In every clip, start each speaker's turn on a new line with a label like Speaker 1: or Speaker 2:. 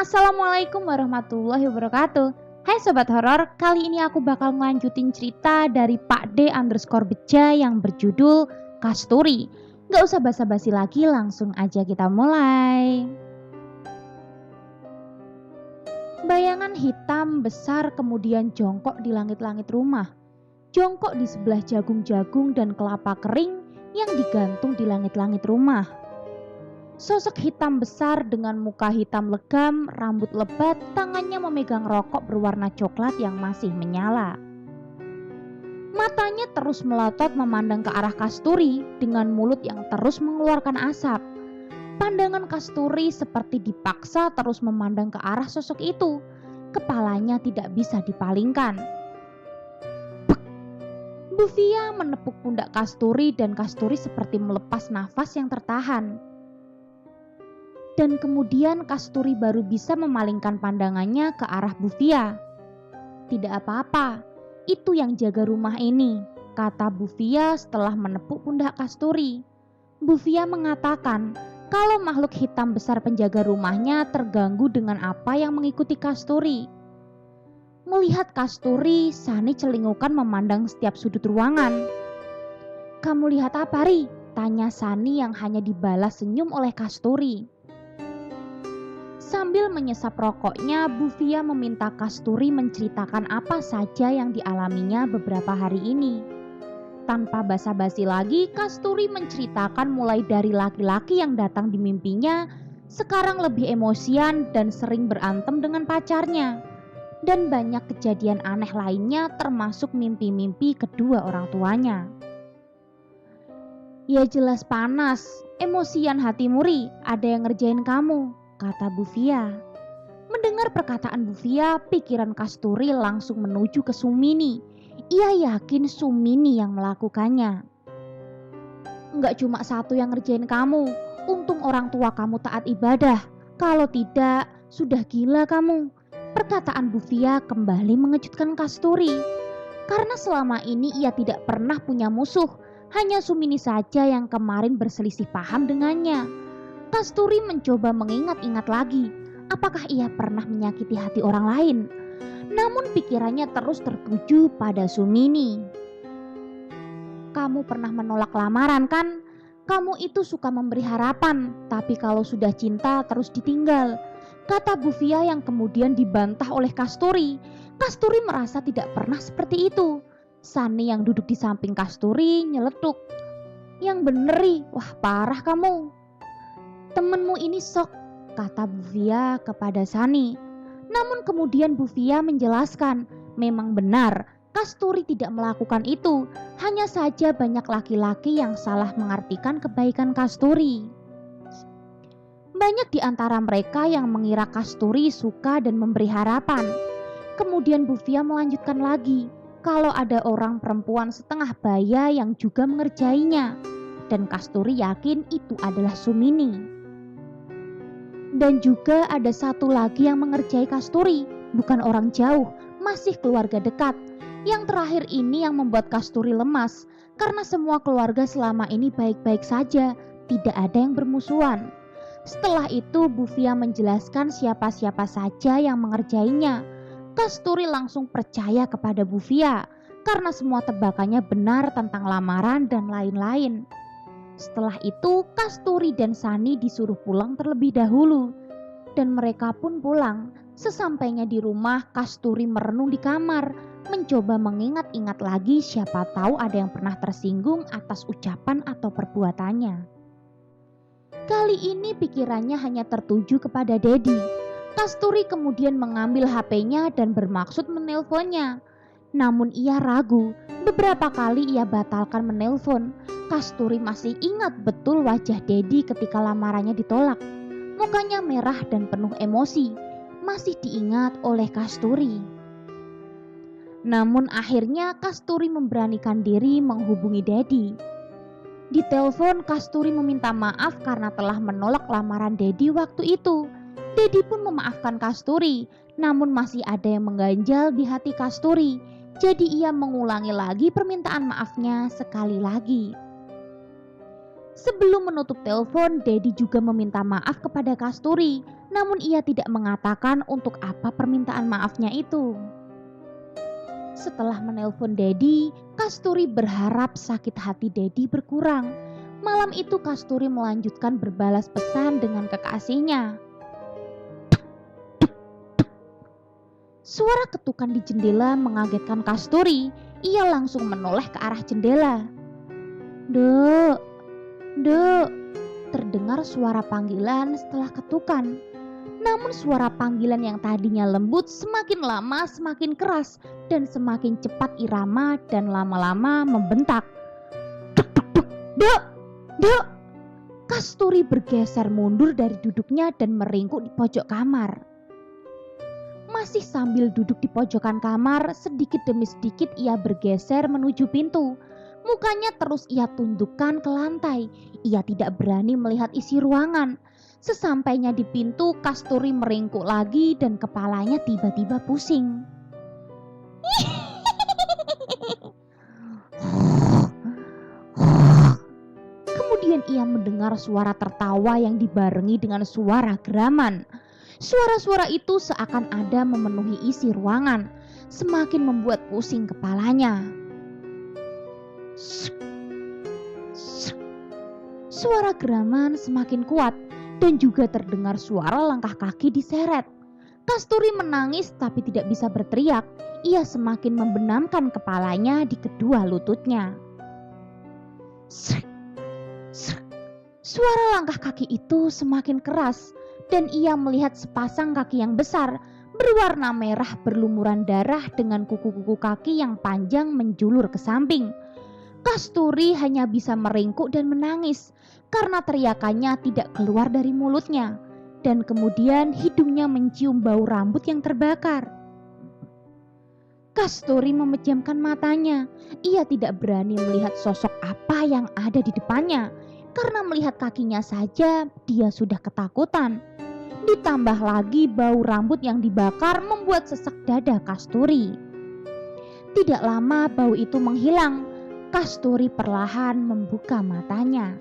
Speaker 1: Assalamualaikum warahmatullahi wabarakatuh. Hai Sobat Horor, kali ini aku bakal ngelanjutin cerita dari Pak D_Beja yang berjudul Kasturi. Gak usah basa-basi lagi, langsung aja kita mulai. Bayangan hitam besar kemudian jongkok di langit-langit rumah. Jongkok di sebelah jagung-jagung dan kelapa kering yang digantung di langit-langit rumah. Sosok hitam besar dengan muka hitam legam, rambut lebat, tangannya memegang rokok berwarna coklat yang masih menyala. Matanya terus melotot memandang ke arah Kasturi dengan mulut yang terus mengeluarkan asap. Pandangan Kasturi seperti dipaksa terus memandang ke arah sosok itu. Kepalanya tidak bisa dipalingkan. Bufia menepuk pundak Kasturi dan Kasturi seperti melepas nafas yang tertahan. Dan kemudian Kasturi baru bisa memalingkan pandangannya ke arah Bufia. Tidak apa-apa, itu yang jaga rumah ini, kata Bufia setelah menepuk pundak Kasturi. Bufia mengatakan kalau makhluk hitam besar penjaga rumahnya terganggu dengan apa yang mengikuti Kasturi. Melihat Kasturi, Sani celingukan memandang setiap sudut ruangan. Kamu lihat apa, Ri? Tanya Sani yang hanya dibalas senyum oleh Kasturi. Sambil menyesap rokoknya, Bufia meminta Kasturi menceritakan apa saja yang dialaminya beberapa hari ini. Tanpa basa-basi lagi, Kasturi menceritakan mulai dari laki-laki yang datang di mimpinya, sekarang lebih emosian dan sering berantem dengan pacarnya. Dan banyak kejadian aneh lainnya termasuk mimpi-mimpi kedua orang tuanya. Ya jelas panas, emosian hatimu Ri, ada yang ngerjain kamu, kata Bufia. Mendengar perkataan Bufia, pikiran Kasturi langsung menuju ke Sumini. Ia yakin Sumini yang melakukannya. Enggak cuma satu yang ngerjain kamu, untung orang tua kamu taat ibadah. Kalau tidak, sudah gila kamu. Perkataan Bufia kembali mengejutkan Kasturi. Karena selama ini ia tidak pernah punya musuh, hanya Sumini saja yang kemarin berselisih paham dengannya. Kasturi mencoba mengingat-ingat lagi, apakah ia pernah menyakiti hati orang lain? Namun pikirannya terus tertuju pada Sumini. Kamu pernah menolak lamaran kan? Kamu itu suka memberi harapan, tapi kalau sudah cinta terus ditinggal, kata Bufia yang kemudian dibantah oleh Kasturi. Kasturi merasa tidak pernah seperti itu. Sani yang duduk di samping Kasturi nyeletuk. Yang bener Ri, wah parah kamu. Temenmu ini sok, kata Bufia kepada Sani. Namun kemudian Bufia menjelaskan, memang benar, Kasturi tidak melakukan itu. Hanya saja banyak laki-laki yang salah mengartikan kebaikan Kasturi. Banyak di antara mereka yang mengira Kasturi suka dan memberi harapan. Kemudian Bufia melanjutkan lagi, kalau ada orang perempuan setengah baya yang juga mengerjainya. Dan Kasturi yakin itu adalah Sumini. Dan juga ada satu lagi yang mengerjai Kasturi, bukan orang jauh, masih keluarga dekat. Yang terakhir ini yang membuat Kasturi lemas, karena semua keluarga selama ini baik-baik saja, tidak ada yang bermusuhan. Setelah itu Bufia menjelaskan siapa-siapa saja yang mengerjainya. Kasturi langsung percaya kepada Bufia, karena semua tebakannya benar tentang lamaran dan lain-lain. Setelah itu Kasturi dan Sani disuruh pulang terlebih dahulu. Dan mereka pun pulang. Sesampainya di rumah, Kasturi merenung di kamar, mencoba mengingat-ingat lagi siapa tahu ada yang pernah tersinggung atas ucapan atau perbuatannya. Kali ini pikirannya hanya tertuju kepada Dedi. Kasturi kemudian mengambil HP-nya dan bermaksud menelponnya. Namun ia ragu. Beberapa kali ia batalkan menelpon. Kasturi masih ingat betul wajah Dedi ketika lamarannya ditolak. Mukanya merah dan penuh emosi. Masih diingat oleh Kasturi. Namun akhirnya Kasturi memberanikan diri menghubungi Dedi. Di telepon Kasturi meminta maaf karena telah menolak lamaran Dedi waktu itu. Dedi pun memaafkan Kasturi, namun masih ada yang mengganjal di hati Kasturi. Jadi ia mengulangi lagi permintaan maafnya sekali lagi. Sebelum menutup telepon, Dedi juga meminta maaf kepada Kasturi, namun ia tidak mengatakan untuk apa permintaan maafnya itu. Setelah menelpon Dedi, Kasturi berharap sakit hati Dedi berkurang. Malam itu Kasturi melanjutkan berbalas pesan dengan kekasihnya. Suara ketukan di jendela mengagetkan Kasturi. Ia langsung menoleh ke arah jendela. Dek, dek, terdengar suara panggilan setelah ketukan. Namun suara panggilan yang tadinya lembut semakin lama semakin keras dan semakin cepat irama dan lama-lama membentak. Duk, duk, duk, dek, dek. Kasturi bergeser mundur dari duduknya dan meringkuk di pojok kamar. Masih sambil duduk di pojokan kamar, sedikit demi sedikit ia bergeser menuju pintu. Mukanya terus ia tundukkan ke lantai. Ia tidak berani melihat isi ruangan. Sesampainya di pintu, Kasturi meringkuk lagi dan kepalanya tiba-tiba pusing. Kemudian ia mendengar suara tertawa yang dibarengi dengan suara geraman. Suara-suara itu seakan ada memenuhi isi ruangan, semakin membuat pusing kepalanya. Suara geraman semakin kuat dan juga terdengar suara langkah kaki diseret. Kasturi menangis tapi tidak bisa berteriak. Ia semakin membenamkan kepalanya di kedua lututnya. Suara langkah kaki itu semakin keras dan ia melihat sepasang kaki yang besar berwarna merah berlumuran darah dengan kuku-kuku kaki yang panjang menjulur ke samping. Kasturi hanya bisa meringkuk dan menangis karena teriakannya tidak keluar dari mulutnya, dan kemudian hidungnya mencium bau rambut yang terbakar. Kasturi memejamkan matanya. Ia tidak berani melihat sosok apa yang ada di depannya, karena melihat kakinya saja dia sudah ketakutan. Ditambah lagi bau rambut yang dibakar membuat sesak dada Kasturi. Tidak lama bau itu menghilang. Kasturi perlahan membuka matanya.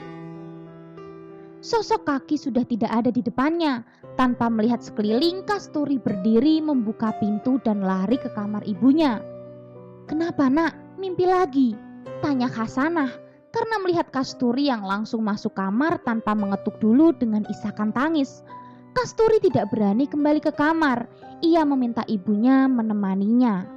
Speaker 1: Sosok kaki sudah tidak ada di depannya. Tanpa melihat sekeliling, Kasturi berdiri membuka pintu dan lari ke kamar ibunya. "Kenapa nak? Mimpi lagi?" tanya Hasanah karena melihat Kasturi yang langsung masuk kamar tanpa mengetuk dulu dengan isakan tangis. Kasturi tidak berani kembali ke kamar. Ia meminta ibunya menemaninya.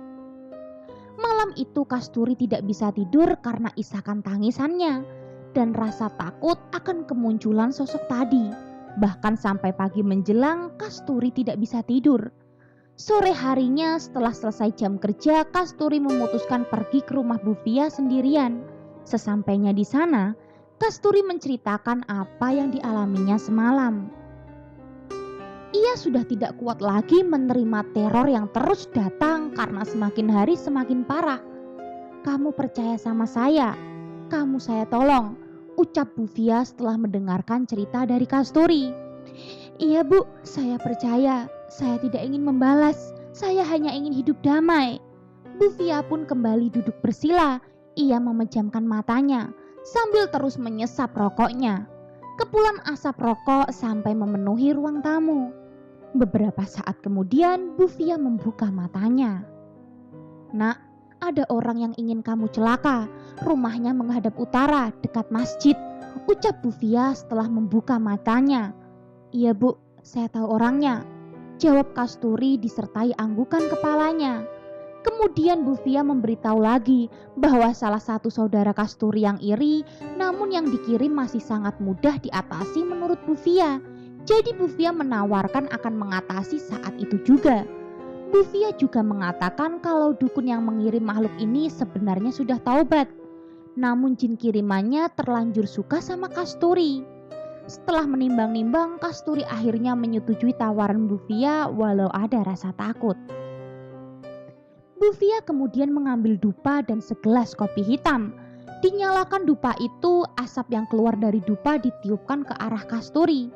Speaker 1: Malam itu Kasturi tidak bisa tidur karena isakan tangisannya dan rasa takut akan kemunculan sosok tadi. Bahkan sampai pagi menjelang, Kasturi tidak bisa tidur. Sore harinya setelah selesai jam kerja, Kasturi memutuskan pergi ke rumah Bufia sendirian. Sesampainya di sana, Kasturi menceritakan apa yang dialaminya semalam. Ia sudah tidak kuat lagi menerima teror yang terus datang karena semakin hari semakin parah. "Kamu percaya sama saya? Kamu saya tolong," ucap Bufia setelah mendengarkan cerita dari Kasturi. "Iya Bu, saya percaya. Saya tidak ingin membalas. Saya hanya ingin hidup damai." Bufia pun kembali duduk bersila. Ia memejamkan matanya sambil terus menyesap rokoknya. Kepulan asap rokok sampai memenuhi ruang tamu. Beberapa saat kemudian Bufia membuka matanya. "Nak, ada orang yang ingin kamu celaka. Rumahnya menghadap utara dekat masjid," ucap Bufia setelah membuka matanya. "Iya Bu, saya tahu orangnya," jawab Kasturi disertai anggukan kepalanya. Kemudian Bufia memberitahu lagi bahwa salah satu saudara Kasturi yang iri, namun yang dikirim masih sangat mudah diatasi menurut Bufia. Jadi Bufia menawarkan akan mengatasi saat itu juga. Bufia juga mengatakan kalau dukun yang mengirim makhluk ini sebenarnya sudah taubat. Namun jin kirimannya terlanjur suka sama Kasturi. Setelah menimbang-nimbang, Kasturi akhirnya menyetujui tawaran Bufia walau ada rasa takut. Bufia kemudian mengambil dupa dan segelas kopi hitam. Dinyalakan dupa itu, asap yang keluar dari dupa ditiupkan ke arah Kasturi.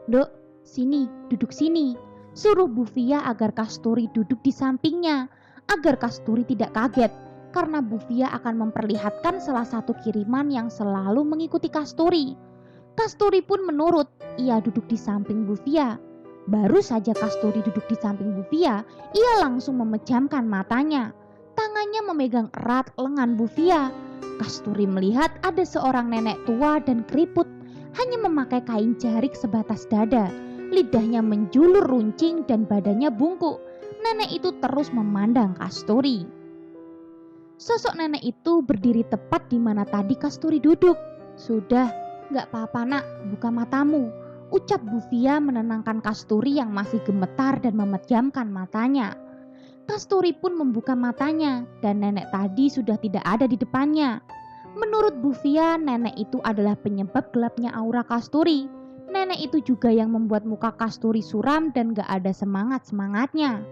Speaker 1: "Dok, sini, duduk sini," suruh Bufia agar Kasturi duduk di sampingnya, agar Kasturi tidak kaget karena Bufia akan memperlihatkan salah satu kiriman yang selalu mengikuti Kasturi. Kasturi pun menurut, ia duduk di samping Bufia. Baru saja Kasturi duduk di samping Bufia, ia langsung memejamkan matanya. Tangannya memegang erat lengan Bufia. Kasturi melihat ada seorang nenek tua dan keriput, hanya memakai kain jarik sebatas dada. Lidahnya menjulur runcing dan badannya bungkuk. Nenek itu terus memandang Kasturi. Sosok nenek itu berdiri tepat di mana tadi Kasturi duduk. "Sudah, gak apa-apa nak, buka matamu," ucap Bufia menenangkan Kasturi yang masih gemetar dan memejamkan matanya. Kasturi pun membuka matanya dan nenek tadi sudah tidak ada di depannya. Menurut Bufia, nenek itu adalah penyebab gelapnya aura Kasturi. Nenek itu juga yang membuat muka Kasturi suram dan gak ada semangat-semangatnya.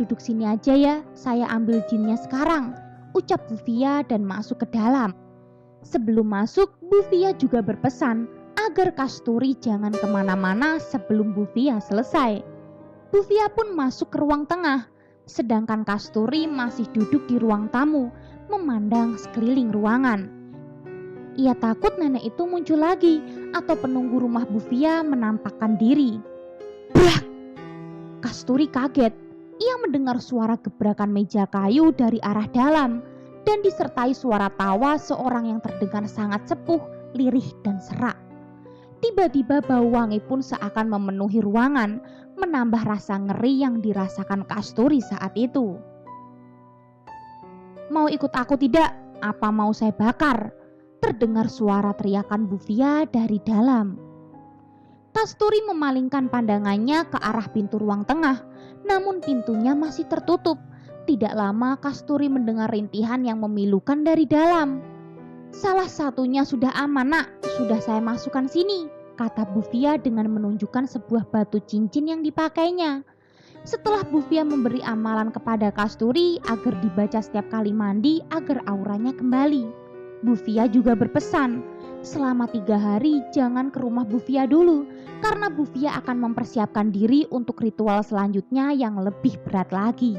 Speaker 1: "Duduk sini aja ya, saya ambil jinnya sekarang," ucap Bufia dan masuk ke dalam. Sebelum masuk, Bufia juga berpesan agar Kasturi jangan kemana-mana sebelum Bufia selesai. Bufia pun masuk ke ruang tengah, sedangkan Kasturi masih duduk di ruang tamu, memandang sekeliling ruangan. Ia takut nenek itu muncul lagi atau penunggu rumah Bufia menampakkan diri. Brak! Kasturi kaget. Ia mendengar suara gebrakan meja kayu dari arah dalam dan disertai suara tawa seorang yang terdengar sangat sepuh, lirih dan serak. Tiba-tiba bau wangi pun seakan memenuhi ruangan, menambah rasa ngeri yang dirasakan Kasturi saat itu. "Mau ikut aku tidak? Apa mau saya bakar?" Terdengar suara teriakan Bufia dari dalam. Kasturi memalingkan pandangannya ke arah pintu ruang tengah, namun pintunya masih tertutup. Tidak lama Kasturi mendengar rintihan yang memilukan dari dalam. "Salah satunya sudah aman nak, sudah saya masukkan sini," kata Bufia dengan menunjukkan sebuah batu cincin yang dipakainya. Setelah Bufia memberi amalan kepada Kasturi agar dibaca setiap kali mandi agar auranya kembali. Bufia juga berpesan, selama 3 hari jangan ke rumah Bufia dulu, karena Bufia akan mempersiapkan diri untuk ritual selanjutnya yang lebih berat lagi.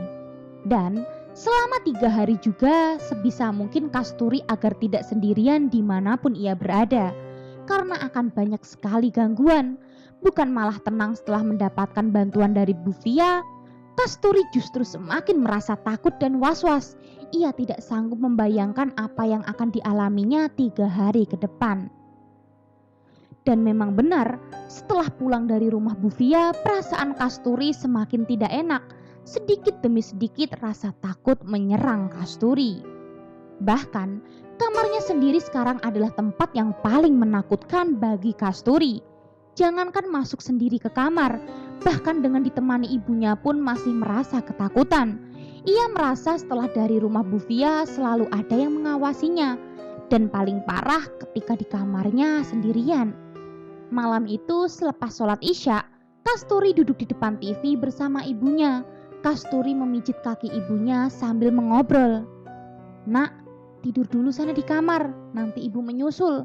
Speaker 1: Dan selama 3 hari juga sebisa mungkin Kasturi agar tidak sendirian dimanapun ia berada, karena akan banyak sekali gangguan. Bukan malah tenang setelah mendapatkan bantuan dari Bufia, Kasturi justru semakin merasa takut dan was-was. Ia tidak sanggup membayangkan apa yang akan dialaminya 3 hari ke depan. Dan memang benar, setelah pulang dari rumah Bufia, perasaan Kasturi semakin tidak enak. Sedikit demi sedikit rasa takut menyerang Kasturi. Bahkan, kamarnya sendiri sekarang adalah tempat yang paling menakutkan bagi Kasturi. Jangankan masuk sendiri ke kamar, bahkan dengan ditemani ibunya pun masih merasa ketakutan. Ia merasa setelah dari rumah Bufia selalu ada yang mengawasinya, dan paling parah ketika di kamarnya sendirian. Malam itu selepas sholat Isya, Kasturi duduk di depan TV bersama ibunya. Kasturi memijit kaki ibunya sambil mengobrol. "Nak, tidur dulu sana di kamar, nanti ibu menyusul."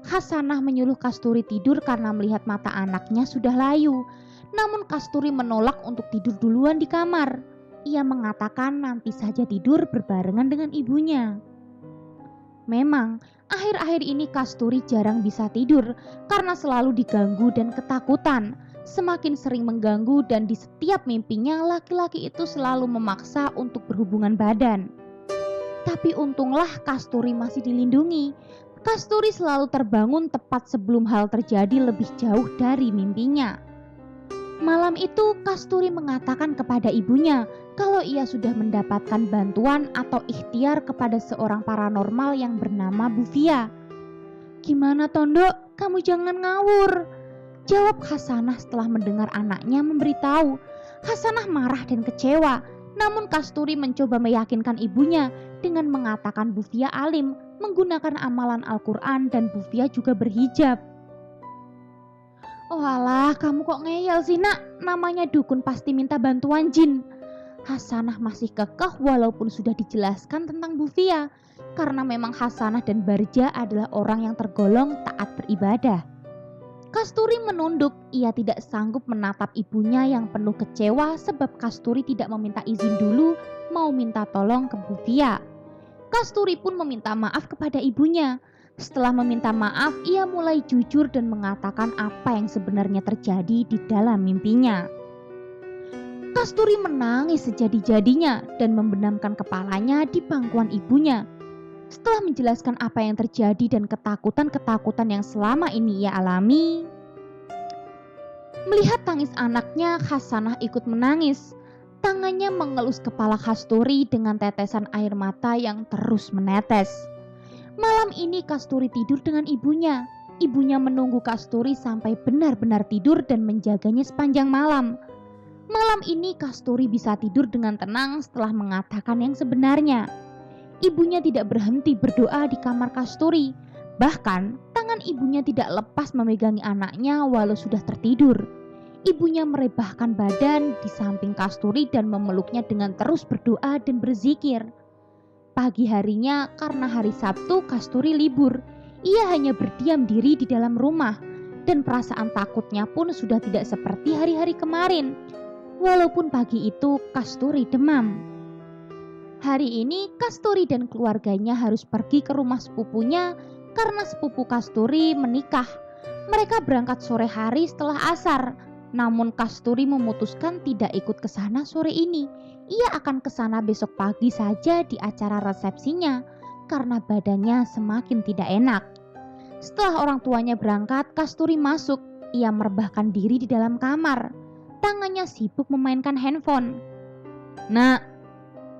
Speaker 1: Hasanah menyuruh Kasturi tidur karena melihat mata anaknya sudah layu. Namun Kasturi menolak untuk tidur duluan di kamar. Ia mengatakan nanti saja tidur berbarengan dengan ibunya. Memang, akhir-akhir ini Kasturi jarang bisa tidur karena selalu diganggu dan ketakutan. Semakin sering mengganggu dan di setiap mimpinya laki-laki itu selalu memaksa untuk berhubungan badan. Tapi untunglah Kasturi masih dilindungi. Kasturi selalu terbangun tepat sebelum hal terjadi lebih jauh dari mimpinya. Malam itu Kasturi mengatakan kepada ibunya kalau ia sudah mendapatkan bantuan atau ikhtiar kepada seorang paranormal yang bernama Bufia. "Gimana Tondok, kamu jangan ngawur," jawab Hasanah setelah mendengar anaknya memberitahu. Hasanah marah dan kecewa, namun Kasturi mencoba meyakinkan ibunya dengan mengatakan Bufia alim, menggunakan amalan Al-Quran dan Bufia juga berhijab. "Oh alah, kamu kok ngeyel sih nak, namanya dukun pasti minta bantuan jin." Hasanah masih kekeh walaupun sudah dijelaskan tentang Bufia, karena memang Hasanah dan Barja adalah orang yang tergolong taat beribadah. Kasturi menunduk, ia tidak sanggup menatap ibunya yang penuh kecewa sebab Kasturi tidak meminta izin dulu mau minta tolong ke Bufia. Kasturi pun meminta maaf kepada ibunya. Setelah meminta maaf, ia mulai jujur dan mengatakan apa yang sebenarnya terjadi di dalam mimpinya. Kasturi menangis sejadi-jadinya dan membenamkan kepalanya di pangkuan ibunya. Setelah menjelaskan apa yang terjadi dan ketakutan-ketakutan yang selama ini ia alami, melihat tangis anaknya, Hasanah ikut menangis. Tangannya mengelus kepala Kasturi dengan tetesan air mata yang terus menetes. Malam ini Kasturi tidur dengan ibunya. Ibunya menunggu Kasturi sampai benar-benar tidur dan menjaganya sepanjang malam. Malam ini Kasturi bisa tidur dengan tenang setelah mengatakan yang sebenarnya. Ibunya tidak berhenti berdoa di kamar Kasturi. Bahkan tangan ibunya tidak lepas memegangi anaknya walau sudah tertidur. Ibunya merebahkan badan di samping Kasturi dan memeluknya dengan terus berdoa dan berzikir. Pagi harinya, karena hari Sabtu Kasturi libur, ia hanya berdiam diri di dalam rumah dan perasaan takutnya pun sudah tidak seperti hari-hari kemarin. Walaupun pagi itu Kasturi demam. Hari ini Kasturi dan keluarganya harus pergi ke rumah sepupunya karena sepupu Kasturi menikah. Mereka berangkat sore hari setelah asar. Namun Kasturi memutuskan tidak ikut ke sana sore ini. Ia akan ke sana besok pagi saja di acara resepsinya karena badannya semakin tidak enak. Setelah orang tuanya berangkat, Kasturi masuk. Ia merebahkan diri di dalam kamar. Tangannya sibuk memainkan handphone. "Nak,"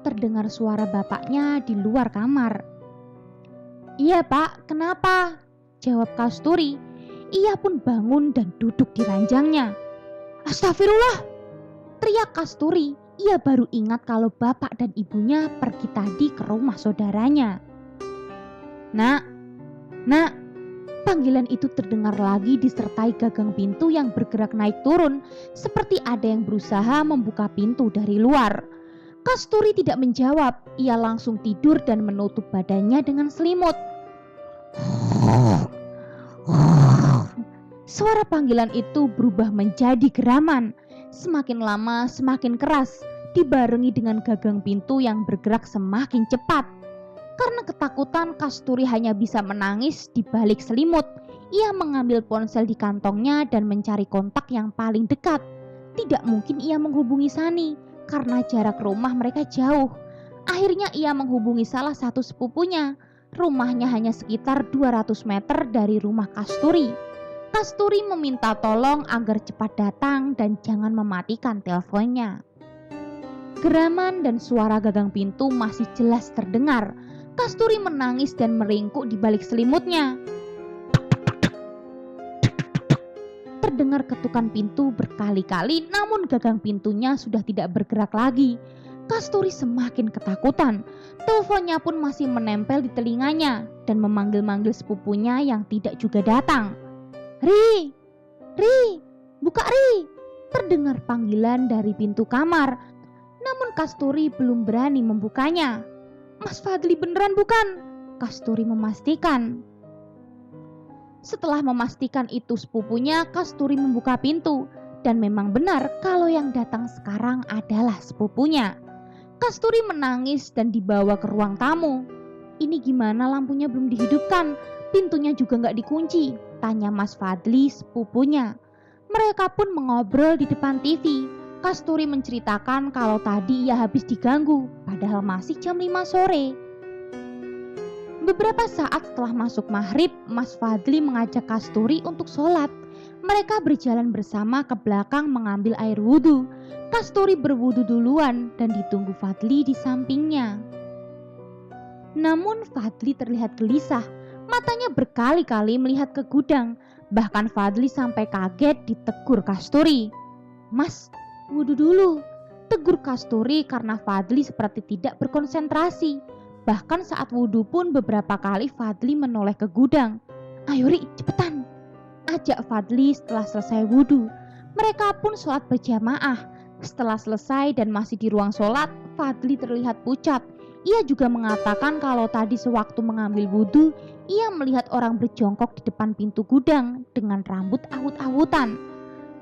Speaker 1: terdengar suara bapaknya di luar kamar. "Iya Pak, kenapa?" jawab Kasturi. Ia pun bangun dan duduk di ranjangnya. "Astagfirullah!" teriak Kasturi. Ia baru ingat kalau bapak dan ibunya pergi tadi ke rumah saudaranya. Nak. Panggilan itu terdengar lagi disertai gagang pintu yang bergerak naik turun, seperti ada yang berusaha membuka pintu dari luar. Kasturi tidak menjawab, ia langsung tidur dan menutup badannya dengan selimut. Suara panggilan itu berubah menjadi geraman, semakin lama semakin keras, dibarengi dengan gagang pintu yang bergerak semakin cepat. Karena ketakutan, Kasturi hanya bisa menangis di balik selimut. Ia mengambil ponsel di kantongnya dan mencari kontak yang paling dekat. Tidak mungkin ia menghubungi Sani, karena jarak rumah mereka jauh. Akhirnya ia menghubungi salah satu sepupunya. Rumahnya hanya sekitar 200 meter dari rumah Kasturi. Kasturi meminta tolong agar cepat datang dan jangan mematikan teleponnya. Geraman dan suara gagang pintu masih jelas terdengar. Kasturi menangis dan meringkuk di balik selimutnya. Terdengar ketukan pintu berkali-kali, namun gagang pintunya sudah tidak bergerak lagi. Kasturi semakin ketakutan. Teleponnya pun masih menempel di telinganya dan memanggil-manggil sepupunya yang tidak juga datang. Ri, buka Ri! Terdengar panggilan dari pintu kamar. Namun Kasturi belum berani membukanya. Mas Fadli beneran bukan? Kasturi memastikan. Setelah memastikan itu sepupunya, Kasturi membuka pintu. Dan memang benar kalau yang datang sekarang adalah sepupunya. Kasturi menangis dan dibawa ke ruang tamu. Ini gimana lampunya belum dihidupkan? Pintunya juga gak dikunci, tanya Mas Fadli sepupunya. Mereka pun mengobrol di depan TV. Kasturi menceritakan kalau tadi ia habis diganggu, padahal masih jam 5 sore. Beberapa saat setelah masuk maghrib, Mas Fadli mengajak Kasturi untuk sholat. Mereka berjalan bersama ke belakang mengambil air wudhu. Kasturi berwudhu duluan dan ditunggu Fadli di sampingnya. Namun Fadli terlihat gelisah, matanya berkali-kali melihat ke gudang. Bahkan Fadli sampai kaget ditegur Kasturi. Mas, wudhu dulu, tegur Kasturi karena Fadli seperti tidak berkonsentrasi. Bahkan saat wudhu pun beberapa kali Fadli menoleh ke gudang. Ayo Ri, cepetan, ajak Fadli setelah selesai wudhu. Mereka pun sholat berjamaah. Setelah selesai dan masih di ruang sholat, Fadli terlihat pucat. Ia juga mengatakan kalau tadi sewaktu mengambil wudhu, ia melihat orang berjongkok di depan pintu gudang dengan rambut awut-awutan.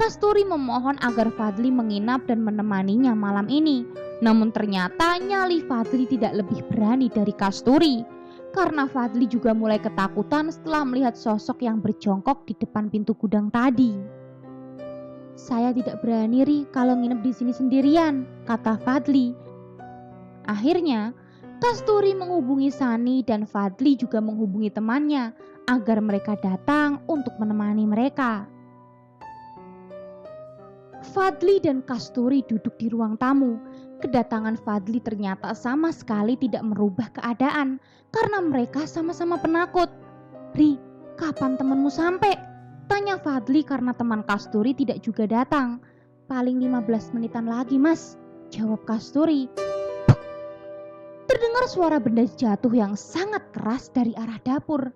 Speaker 1: Kasturi memohon agar Fadli menginap dan menemaninya malam ini. Namun ternyata nyali Fadli tidak lebih berani dari Kasturi. karena Fadli juga mulai ketakutan setelah melihat sosok yang berjongkok di depan pintu gudang tadi. "Saya tidak berani, Ri, kalau nginep di sini sendirian," kata Fadli. Akhirnya, Kasturi menghubungi Sani dan Fadli juga menghubungi temannya agar mereka datang untuk menemani mereka. Fadli dan Kasturi duduk di ruang tamu. Kedatangan Fadli ternyata sama sekali tidak merubah keadaan karena mereka sama-sama penakut. "Ri, kapan temanmu sampai?" tanya Fadli karena teman Kasturi tidak juga datang. "Paling 15 menitan lagi, Mas," jawab Kasturi. Terdengar suara benda jatuh yang sangat keras dari arah dapur.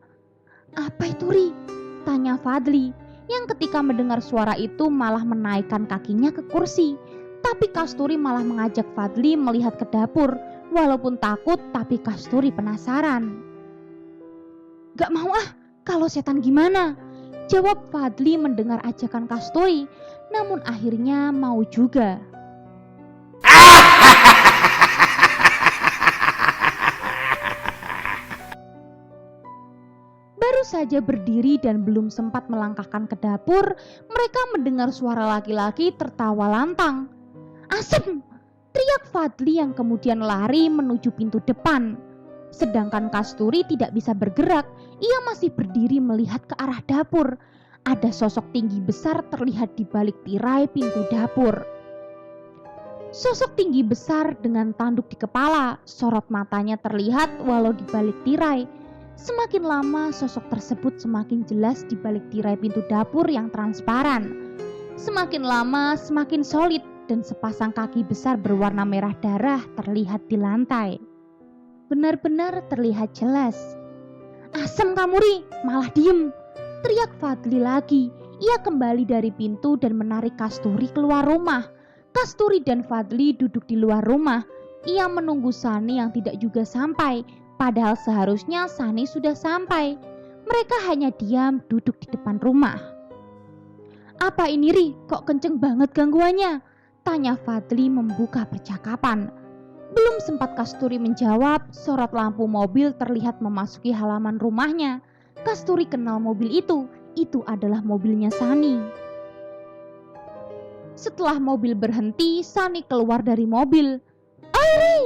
Speaker 1: "Apa itu, Ri?" tanya Fadli, yang ketika mendengar suara itu malah menaikkan kakinya ke kursi. Tapi Kasturi malah mengajak Fadli melihat ke dapur. Walaupun takut, tapi Kasturi penasaran. "Gak mau ah, kalau setan gimana?" jawab Fadli mendengar ajakan Kasturi. Namun akhirnya mau juga. Baru saja berdiri dan belum sempat melangkahkan ke dapur, mereka mendengar suara laki-laki tertawa lantang. "Asem!" teriak Fadli yang kemudian lari menuju pintu depan. Sedangkan Kasturi tidak bisa bergerak, ia masih berdiri melihat ke arah dapur. Ada sosok tinggi besar terlihat di balik tirai pintu dapur. Sosok tinggi besar dengan tanduk di kepala, sorot matanya terlihat walau di balik tirai. Semakin lama sosok tersebut semakin jelas di balik tirai pintu dapur yang transparan. Semakin lama semakin solid dan sepasang kaki besar berwarna merah darah terlihat di lantai. Benar-benar terlihat jelas. "Asem kamu, Ri, malah diem!" teriak Fadli lagi. Ia kembali dari pintu dan menarik Kasturi keluar rumah. Kasturi dan Fadli duduk di luar rumah. Ia menunggu Sani yang tidak juga sampai. Padahal seharusnya Sani sudah sampai. Mereka hanya diam duduk di depan rumah. "Apa ini, Ri? Kok kenceng banget gangguannya?" tanya Fadli membuka percakapan. Belum sempat Kasturi menjawab, sorot lampu mobil terlihat memasuki halaman rumahnya. Kasturi kenal mobil itu adalah mobilnya Sani. Setelah mobil berhenti, Sani keluar dari mobil. "Oi, Ri!"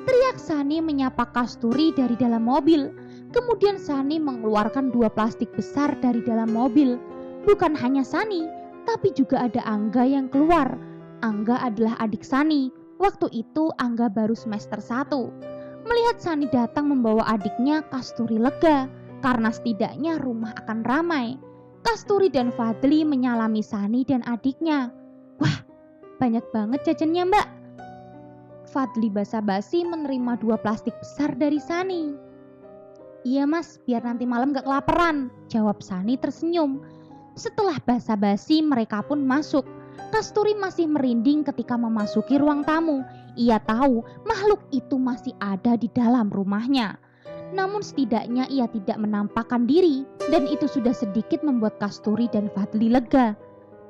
Speaker 1: teriak Sani menyapa Kasturi dari dalam mobil. Kemudian Sani mengeluarkan 2 plastik besar dari dalam mobil. Bukan hanya Sani, tapi juga ada Angga yang keluar. Angga adalah adik Sani. Waktu itu Angga baru semester 1. Melihat Sani datang membawa adiknya, Kasturi lega karena setidaknya rumah akan ramai. Kasturi dan Fadli menyalami Sani dan adiknya. "Wah, banyak banget jajannya, Mbak." Fadli basa-basi menerima 2 plastik besar dari Sani. "Iya Mas, biar nanti malam gak kelaparan," jawab Sani tersenyum. Setelah basa-basi mereka pun masuk. Kasturi masih merinding ketika memasuki ruang tamu. Ia tahu makhluk itu masih ada di dalam rumahnya. Namun setidaknya ia tidak menampakkan diri dan itu sudah sedikit membuat Kasturi dan Fadli lega.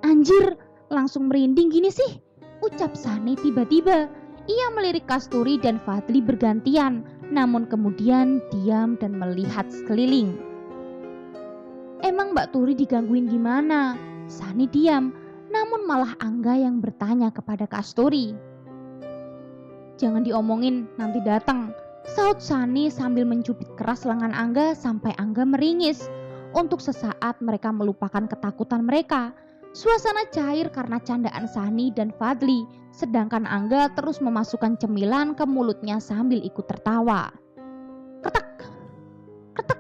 Speaker 1: "Anjir, langsung merinding gini sih," ucap Sani tiba-tiba. Ia melirik Kasturi dan Fadli bergantian, namun kemudian diam dan melihat sekeliling. "Emang Mbak Turi digangguin gimana?" Sani diam, namun malah Angga yang bertanya kepada Kasturi. "Jangan diomongin, nanti datang," saut Sani sambil mencubit keras lengan Angga sampai Angga meringis. Untuk sesaat mereka melupakan ketakutan mereka. Suasana cair karena candaan Sani dan Fadli, sedangkan Angga terus memasukkan cemilan ke mulutnya sambil ikut tertawa. Ketek, ketek.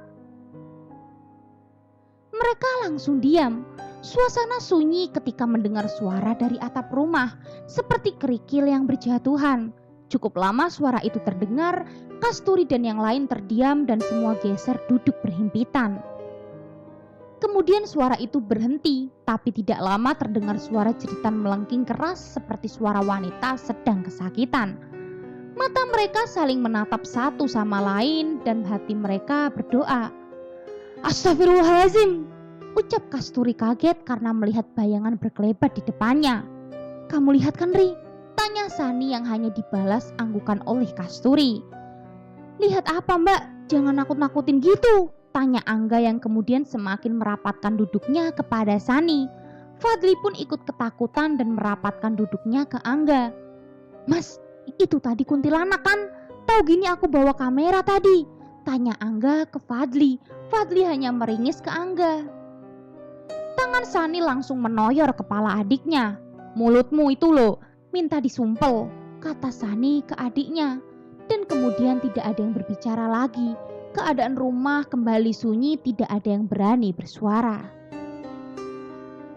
Speaker 1: Mereka langsung diam. Suasana sunyi ketika mendengar suara dari atap rumah, seperti kerikil yang berjatuhan. Cukup lama suara itu terdengar, Kasturi dan yang lain terdiam dan semua geser duduk berhimpitan. Kemudian suara itu berhenti, tapi tidak lama terdengar suara jeritan melengking keras seperti suara wanita sedang kesakitan. Mata mereka saling menatap satu sama lain dan hati mereka berdoa. "Astagfirullahaladzim," ucap Kasturi kaget karena melihat bayangan berkelebat di depannya. "Kamu lihat kan, Ri?" tanya Sani yang hanya dibalas anggukan oleh Kasturi. "Lihat apa, Mbak?" Jangan nakut-nakutin gitu, tanya Angga yang kemudian semakin merapatkan duduknya kepada Sani. Fadli pun ikut ketakutan dan merapatkan duduknya ke Angga. Mas, itu tadi kuntilanak kan? Tahu gini aku bawa kamera tadi, tanya Angga ke Fadli. Fadli hanya meringis ke Angga. Tangan Sani langsung menoyor kepala adiknya. Mulutmu itu loh, minta disumpel, kata Sani ke adiknya. Dan kemudian tidak ada yang berbicara lagi. Keadaan rumah kembali sunyi, tidak ada yang berani bersuara.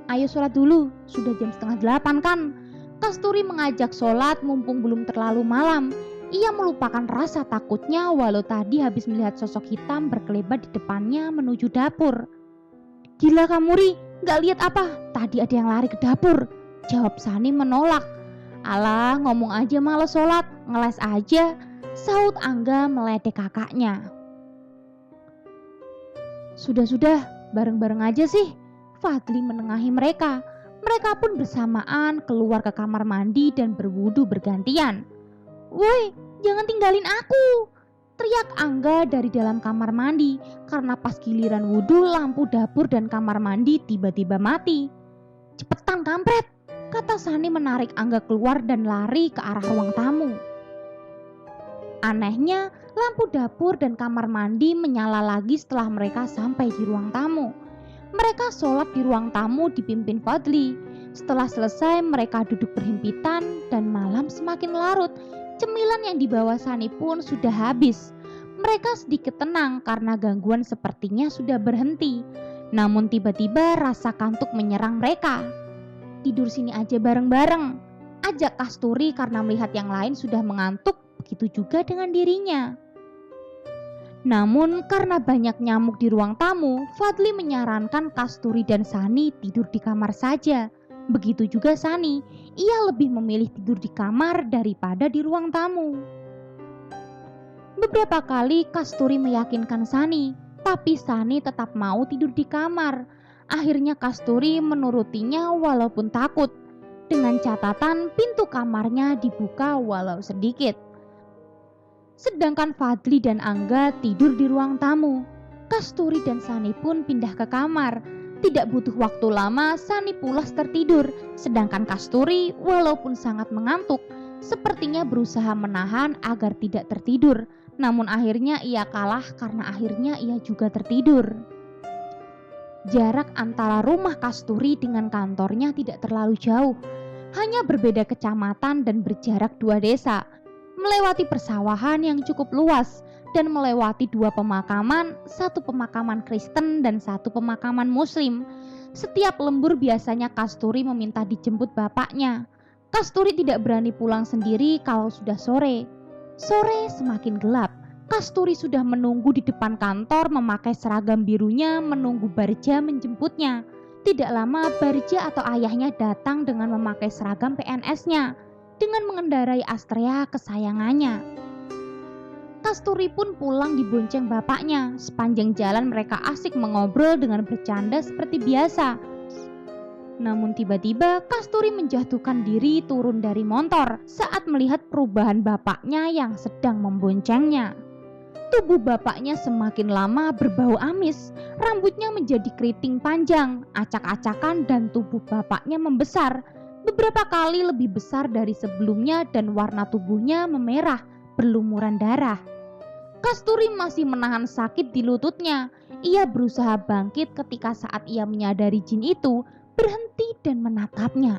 Speaker 1: Ayo sholat dulu, sudah jam 7:30 kan? Kasturi mengajak sholat mumpung belum terlalu malam. Ia melupakan rasa takutnya walau tadi habis melihat sosok hitam berkelebat di depannya menuju dapur. Gila kamu Ri, gak lihat apa? Tadi ada yang lari ke dapur, jawab Sani menolak. Alah, ngomong aja males sholat, ngeles aja, saut Angga meledek kakaknya. Sudah, bareng-bareng aja sih, Fadli menengahi mereka. Mereka pun bersamaan keluar ke kamar mandi dan berwudu bergantian. Woi, jangan tinggalin aku, teriak Angga dari dalam kamar mandi karena pas giliran wudu lampu dapur dan kamar mandi tiba-tiba mati. Cepetan kampret, kata Sani menarik Angga keluar dan lari ke arah ruang tamu. Anehnya, lampu dapur dan kamar mandi menyala lagi setelah mereka sampai di ruang tamu. Mereka sholat di ruang tamu dipimpin Fadli. Setelah selesai mereka duduk berhimpitan dan malam semakin larut. Cemilan yang dibawa Sani pun sudah habis. Mereka sedikit tenang karena gangguan sepertinya sudah berhenti. Namun tiba-tiba rasa kantuk menyerang mereka. Tidur sini aja bareng-bareng, ajak Kasturi karena melihat yang lain sudah mengantuk, begitu juga dengan dirinya. Namun karena banyak nyamuk di ruang tamu, Fadli menyarankan Kasturi dan Sani tidur di kamar saja. Begitu juga Sani, ia lebih memilih tidur di kamar daripada di ruang tamu. Beberapa kali Kasturi meyakinkan Sani, tapi Sani tetap mau tidur di kamar. Akhirnya Kasturi menurutinya walaupun takut, dengan catatan pintu kamarnya dibuka walau sedikit. Sedangkan Fadli dan Angga tidur di ruang tamu. Kasturi dan Sani pun pindah ke kamar. Tidak butuh waktu lama, Sani pulas tertidur. Sedangkan Kasturi walaupun sangat mengantuk, sepertinya berusaha menahan agar tidak tertidur. Namun akhirnya ia kalah karena akhirnya ia juga tertidur. Jarak antara rumah Kasturi dengan kantornya tidak terlalu jauh. Hanya berbeda kecamatan dan berjarak 2 desa. Melewati persawahan yang cukup luas dan melewati 2 pemakaman, 1 pemakaman Kristen dan 1 pemakaman Muslim. Setiap lembur biasanya Kasturi meminta dijemput bapaknya. Kasturi tidak berani pulang sendiri kalau sudah sore. Sore semakin gelap. Kasturi sudah menunggu di depan kantor memakai seragam birunya menunggu Barja menjemputnya. Tidak lama Barja atau ayahnya datang dengan memakai seragam PNS-nya. Dengan mengendarai Astrea kesayangannya. Kasturi pun pulang dibonceng bapaknya. Sepanjang jalan mereka asik mengobrol dengan bercanda seperti biasa. Namun tiba-tiba Kasturi menjatuhkan diri turun dari motor saat melihat perubahan bapaknya yang sedang memboncengnya. Tubuh bapaknya semakin lama berbau amis, rambutnya menjadi keriting panjang, acak-acakan dan tubuh bapaknya membesar. Beberapa kali lebih besar dari sebelumnya dan warna tubuhnya memerah, berlumuran darah. Kasturi masih menahan sakit di lututnya. Ia berusaha bangkit ketika saat ia menyadari jin itu berhenti dan menatapnya.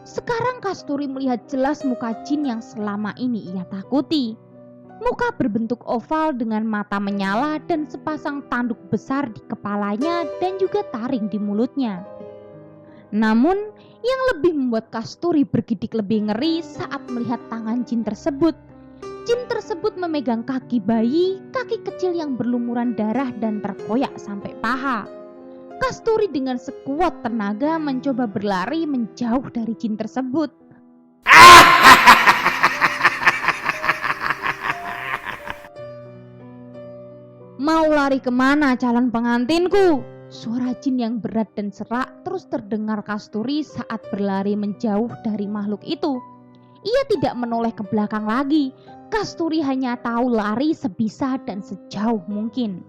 Speaker 1: Sekarang Kasturi melihat jelas muka jin yang selama ini ia takuti. Muka berbentuk oval dengan mata menyala dan sepasang tanduk besar di kepalanya dan juga taring di mulutnya. Namun yang lebih membuat Kasturi bergidik lebih ngeri saat melihat tangan jin tersebut. Jin tersebut memegang kaki bayi, kaki kecil yang berlumuran darah dan terkoyak sampai paha. Kasturi dengan sekuat tenaga mencoba berlari menjauh dari jin tersebut. Mau lari kemana calon pengantinku? Suara jin yang berat dan serak terus terdengar Kasturi saat berlari menjauh dari makhluk itu. Ia tidak menoleh ke belakang lagi. Kasturi hanya tahu lari sebisa dan sejauh mungkin.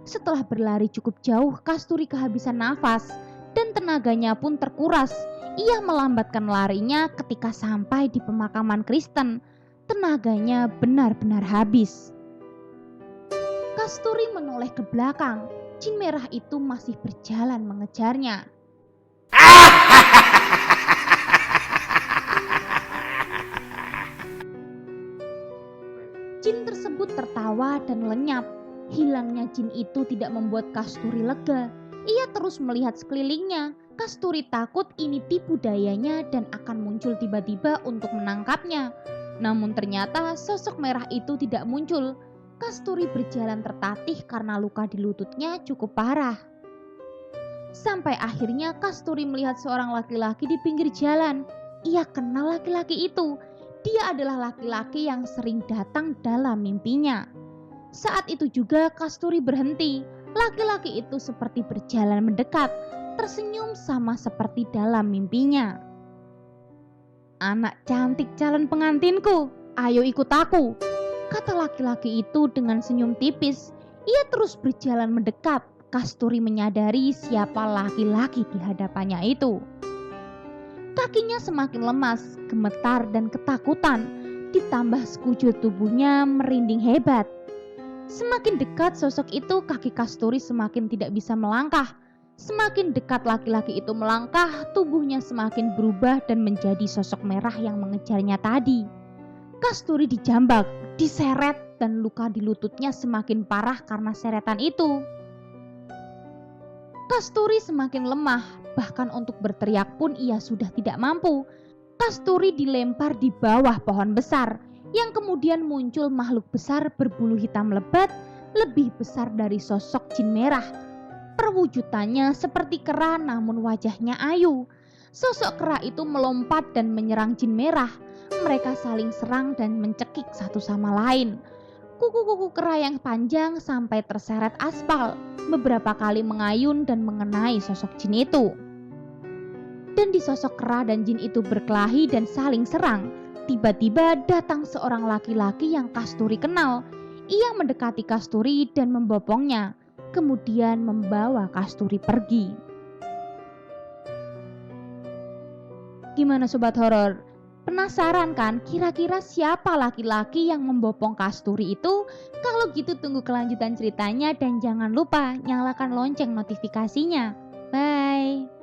Speaker 1: Setelah berlari cukup jauh, Kasturi kehabisan nafas dan tenaganya pun terkuras. Ia melambatkan larinya ketika sampai di pemakaman Kristen. Tenaganya benar-benar habis. Kasturi menoleh ke belakang. Jin merah itu masih berjalan mengejarnya. Jin tersebut tertawa dan lenyap. Hilangnya jin itu tidak membuat Kasturi lega. Ia terus melihat sekelilingnya. Kasturi takut ini tipu dayanya dan akan muncul tiba-tiba untuk menangkapnya. Namun ternyata sosok merah itu tidak muncul. Kasturi berjalan tertatih karena luka di lututnya cukup parah. Sampai akhirnya Kasturi melihat seorang laki-laki di pinggir jalan. Ia kenal laki-laki itu. Dia adalah laki-laki yang sering datang dalam mimpinya. Saat itu juga Kasturi berhenti. Laki-laki itu seperti berjalan mendekat, tersenyum sama seperti dalam mimpinya. "Anak cantik calon pengantinku, ayo ikut aku," kata laki-laki itu dengan senyum tipis. Ia terus berjalan mendekat. Kasturi menyadari siapa laki-laki di hadapannya itu. Kakinya semakin lemas, gemetar dan ketakutan, ditambah sekujur tubuhnya merinding hebat. Semakin dekat sosok itu, kaki Kasturi semakin tidak bisa melangkah. Semakin dekat laki-laki itu melangkah, tubuhnya semakin berubah dan menjadi sosok merah yang mengejarnya tadi. Kasturi dijambak, diseret, dan luka di lututnya semakin parah karena seretan itu. Kasturi semakin lemah, bahkan untuk berteriak pun ia sudah tidak mampu. Kasturi dilempar di bawah pohon besar, yang kemudian muncul makhluk besar berbulu hitam lebat, lebih besar dari sosok jin merah. Perwujudannya seperti kera namun wajahnya ayu. Sosok kera itu melompat dan menyerang jin merah. Mereka saling serang dan mencekik satu sama lain. Kuku-kuku kera yang panjang sampai terseret aspal, beberapa kali mengayun dan mengenai sosok jin itu. Dan di sosok kera dan jin itu berkelahi dan saling serang, tiba-tiba datang seorang laki-laki yang Kasturi kenal. Ia mendekati Kasturi dan membopongnya, kemudian membawa Kasturi pergi. Gimana sobat horor? Penasaran kan kira-kira siapa laki-laki yang membopong Kasturi itu? Kalau gitu tunggu kelanjutan ceritanya dan jangan lupa nyalakan lonceng notifikasinya. Bye.